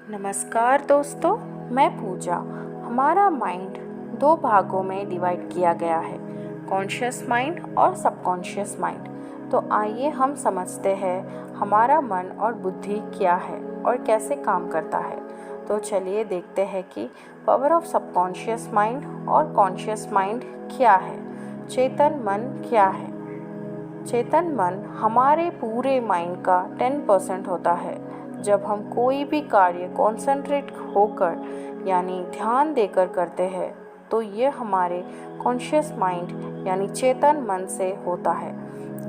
नमस्कार दोस्तों, मैं पूजा। हमारा माइंड दो भागों में डिवाइड किया गया है, कॉन्शियस माइंड और सबकॉन्शियस माइंड। तो आइए हम समझते हैं हमारा मन और बुद्धि क्या है और कैसे काम करता है। तो चलिए देखते हैं कि पावर ऑफ सबकॉन्शियस माइंड और कॉन्शियस माइंड क्या है। चेतन मन क्या है? चेतन मन हमारे पूरे माइंड का 10% होता है। जब हम कोई भी कार्य कॉन्सेंट्रेट होकर यानी ध्यान देकर करते हैं तो ये हमारे कॉन्शियस माइंड यानी चेतन मन से होता है।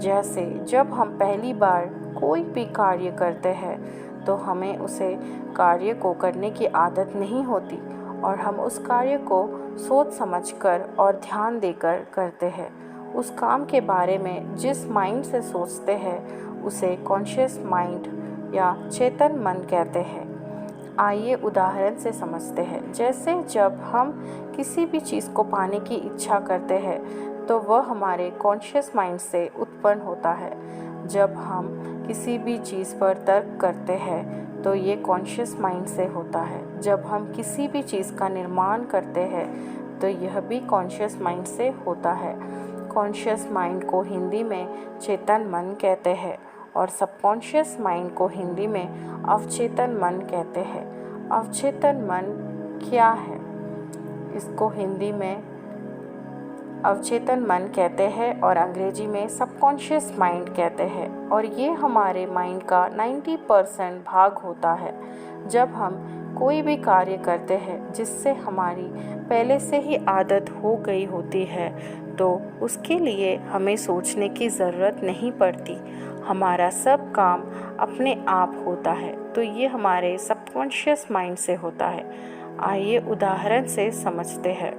जैसे जब हम पहली बार कोई भी कार्य करते हैं तो हमें उसे कार्य को करने की आदत नहीं होती और हम उस कार्य को सोच समझकर और ध्यान देकर करते हैं। उस काम के बारे में जिस माइंड से सोचते हैं उसे कॉन्शियस माइंड या चेतन मन कहते हैं। आइए उदाहरण से समझते हैं। जैसे जब हम किसी भी चीज़ को पाने की इच्छा करते हैं तो वह हमारे कॉन्शियस माइंड से उत्पन्न होता है। जब हम किसी भी चीज़ पर तर्क करते हैं तो ये कॉन्शियस माइंड से होता है। जब हम किसी भी चीज़ का निर्माण करते हैं तो यह भी कॉन्शियस माइंड से होता है। कॉन्शियस माइंड को हिंदी में चेतन मन कहते हैं और सबकॉन्शियस माइंड को हिंदी में अवचेतन मन कहते हैं। अवचेतन मन क्या है? इसको हिंदी में अवचेतन मन कहते हैं और अंग्रेजी में सबकॉन्शियस माइंड कहते हैं और ये हमारे माइंड का 90% भाग होता है। जब हम कोई भी कार्य करते हैं जिससे हमारी पहले से ही आदत हो गई होती है तो उसके लिए हमें सोचने की ज़रूरत नहीं पड़ती। हमारा सब काम अपने आप होता है, तो ये हमारे सबकॉन्शियस माइंड से होता है। आइए उदाहरण से समझते हैं।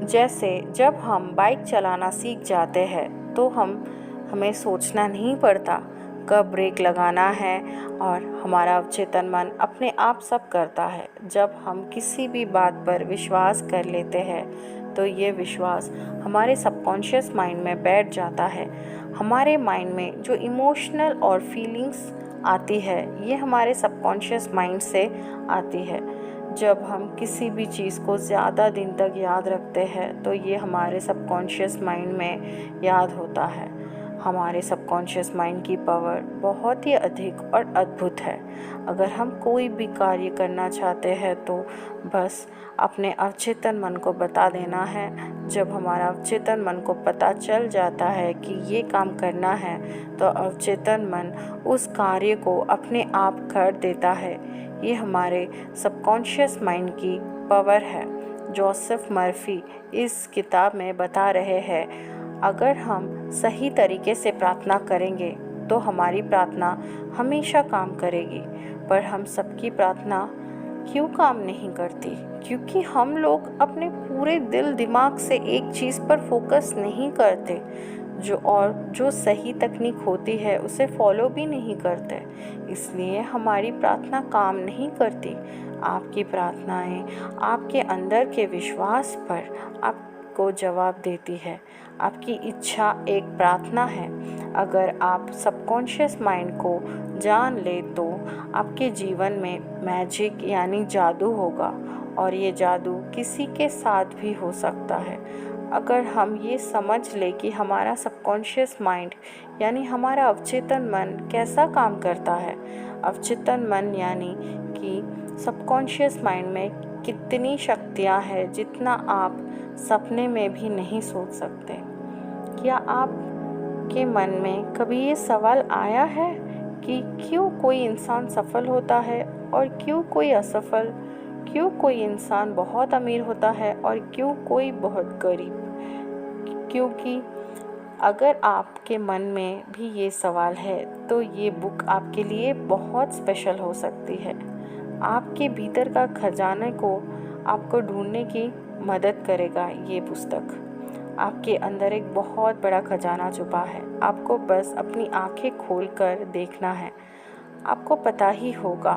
जैसे जब हम बाइक चलाना सीख जाते हैं तो हमें सोचना नहीं पड़ता कब ब्रेक लगाना है और हमारा अवचेतन मन अपने आप सब करता है। जब हम किसी भी बात पर विश्वास कर लेते हैं तो ये विश्वास हमारे सबकॉन्शियस माइंड में बैठ जाता है। हमारे माइंड में जो इमोशनल और फीलिंग्स आती है ये हमारे सबकॉन्शियस माइंड से आती है। जब हम किसी भी चीज़ को ज़्यादा दिन तक याद रखते हैं तो ये हमारे सबकॉन्शियस माइंड में याद होता है। हमारे सबकॉन्शियस माइंड की पावर बहुत ही अधिक और अद्भुत है। अगर हम कोई भी कार्य करना चाहते हैं तो बस अपने अवचेतन मन को बता देना है। जब हमारा अवचेतन मन को पता चल जाता है कि ये काम करना है तो अवचेतन मन उस कार्य को अपने आप कर देता है। ये हमारे सबकॉन्शियस माइंड की पावर है। जोसेफ मर्फी इस किताब में बता रहे हैं, अगर हम सही तरीके से प्रार्थना करेंगे तो हमारी प्रार्थना हमेशा काम करेगी। पर हम सबकी प्रार्थना क्यों काम नहीं करती? क्योंकि हम लोग अपने पूरे दिल दिमाग से एक चीज़ पर फोकस नहीं करते, जो सही तकनीक होती है उसे फॉलो भी नहीं करते। इसलिए हमारी प्रार्थना काम नहीं करती। आपकी प्रार्थनाएं आपके अंदर के विश्वास पर आपको जवाब देती है। आपकी इच्छा एक प्रार्थना है। अगर आप सबकॉन्शियस माइंड को जान ले तो आपके जीवन में मैजिक यानी जादू होगा और ये जादू किसी के साथ भी हो सकता है। अगर हम ये समझ ले कि हमारा सबकॉन्शियस माइंड यानी हमारा अवचेतन मन कैसा काम करता है। अवचेतन मन यानी कि सबकॉन्शियस माइंड में कितनी शक्तियाँ हैं जितना आप सपने में भी नहीं सोच सकते। क्या आपके मन में कभी ये सवाल आया है कि क्यों कोई इंसान सफल होता है और क्यों कोई असफल? क्यों कोई इंसान बहुत अमीर होता है और क्यों कोई बहुत गरीब? क्योंकि अगर आपके मन में भी ये सवाल है तो ये बुक आपके लिए बहुत स्पेशल हो सकती है। आपके भीतर का खजाने को आपको ढूंढने की मदद करेगा ये पुस्तक। आपके अंदर एक बहुत बड़ा खजाना छुपा है। आपको बस अपनी आंखें खोलकर देखना है। आपको पता ही होगा,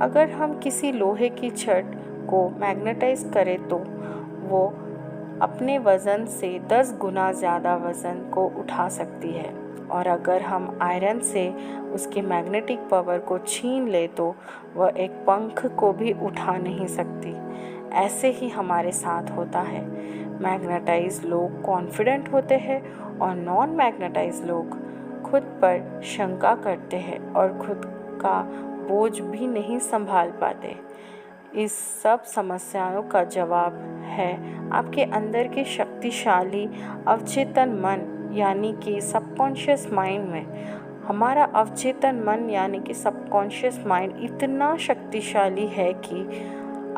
अगर हम किसी लोहे की छड़ को मैग्नेटाइज करें तो वो अपने वज़न से 10 गुना ज़्यादा वज़न को उठा सकती है और अगर हम आयरन से उसकी मैग्नेटिक पावर को छीन ले तो वह एक पंख को भी उठा नहीं सकती। ऐसे ही हमारे साथ होता है। मैग्नेटाइज लोग कॉन्फिडेंट होते हैं और नॉन मैग्नेटाइज लोग खुद पर शंका करते हैं और खुद का बोझ भी नहीं संभाल पाते। इस सब समस्याओं का जवाब है आपके अंदर के शक्तिशाली अवचेतन मन यानी कि सबकॉन्शियस माइंड में। हमारा अवचेतन मन यानी कि सबकॉन्शियस माइंड इतना शक्तिशाली है कि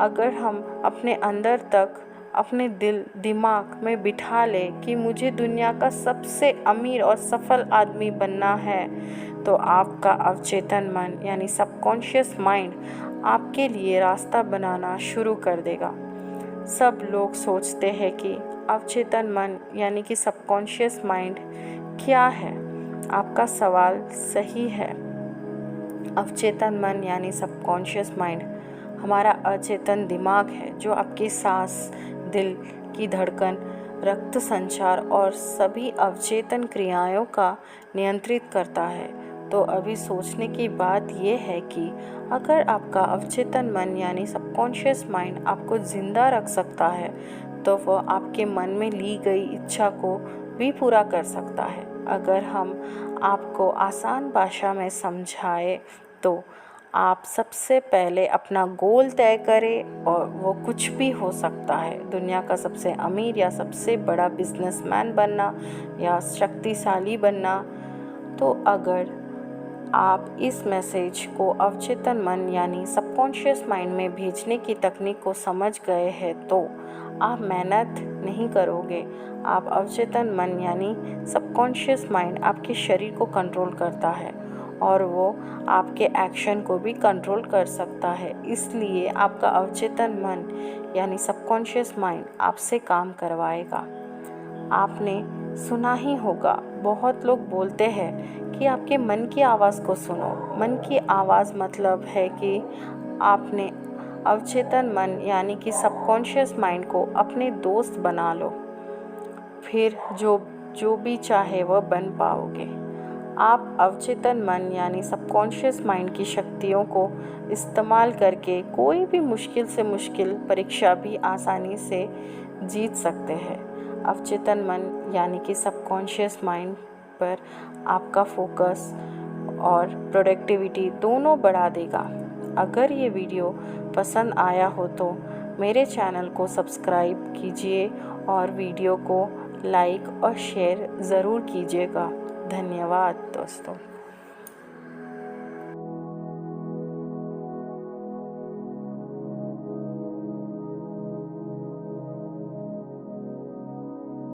अगर हम अपने अंदर तक अपने दिमाग में बिठा ले कि मुझे दुनिया का सबसे अमीर और सफल आदमी बनना है, तो आपका अवचेतन मन यानी सबकॉन्शियस माइंड आपके लिए रास्ता बनाना शुरू कर देगा। सब लोग सोचते हैं कि अवचेतन मन यानी कि सबकॉन्शियस माइंड क्या है। आपका सवाल सही है। अवचेतन मन यानी सबकॉन्शियस माइंड हमारा अचेतन दिमाग है जो आपकी सांस, दिल की धड़कन, रक्त संचार और सभी अवचेतन क्रियाओं का नियंत्रित करता है। तो अभी सोचने की बात यह है कि अगर आपका अवचेतन मन यानी सबकॉन्शियस माइंड आपको ज़िंदा रख सकता है तो वह आपके मन में ली गई इच्छा को भी पूरा कर सकता है। अगर हम आपको आसान भाषा में समझाएं तो आप सबसे पहले अपना गोल तय करें और वो कुछ भी हो सकता है। दुनिया का सबसे अमीर या सबसे बड़ा बिजनेसमैन बनना या शक्तिशाली बनना। तो अगर आप इस मैसेज को अवचेतन मन यानी सबकॉन्शियस माइंड में भेजने की तकनीक को समझ गए हैं तो आप मेहनत नहीं करोगे। आप अवचेतन मन यानी सबकॉन्शियस माइंड आपके शरीर को कंट्रोल करता है और वो आपके एक्शन को भी कंट्रोल कर सकता है। इसलिए आपका अवचेतन मन यानी सबकॉन्शियस माइंड आपसे काम करवाएगा। आपने सुना ही होगा, बहुत लोग बोलते हैं कि आपके मन की आवाज़ को सुनो। मन की आवाज़ मतलब है कि आपने अवचेतन मन यानी कि सबकॉन्शियस माइंड को अपने दोस्त बना लो, फिर जो भी चाहे वह बन पाओगे। आप अवचेतन मन यानी सबकॉन्शियस माइंड की शक्तियों को इस्तेमाल करके कोई भी मुश्किल से मुश्किल परीक्षा भी आसानी से जीत सकते हैं। अवचेतन मन यानी कि सबकॉन्शियस माइंड पर आपका फोकस और प्रोडक्टिविटी दोनों बढ़ा देगा। अगर ये वीडियो पसंद आया हो तो मेरे चैनल को सब्सक्राइब कीजिए और वीडियो को लाइक और शेयर ज़रूर कीजिएगा। धन्यवाद दोस्तों।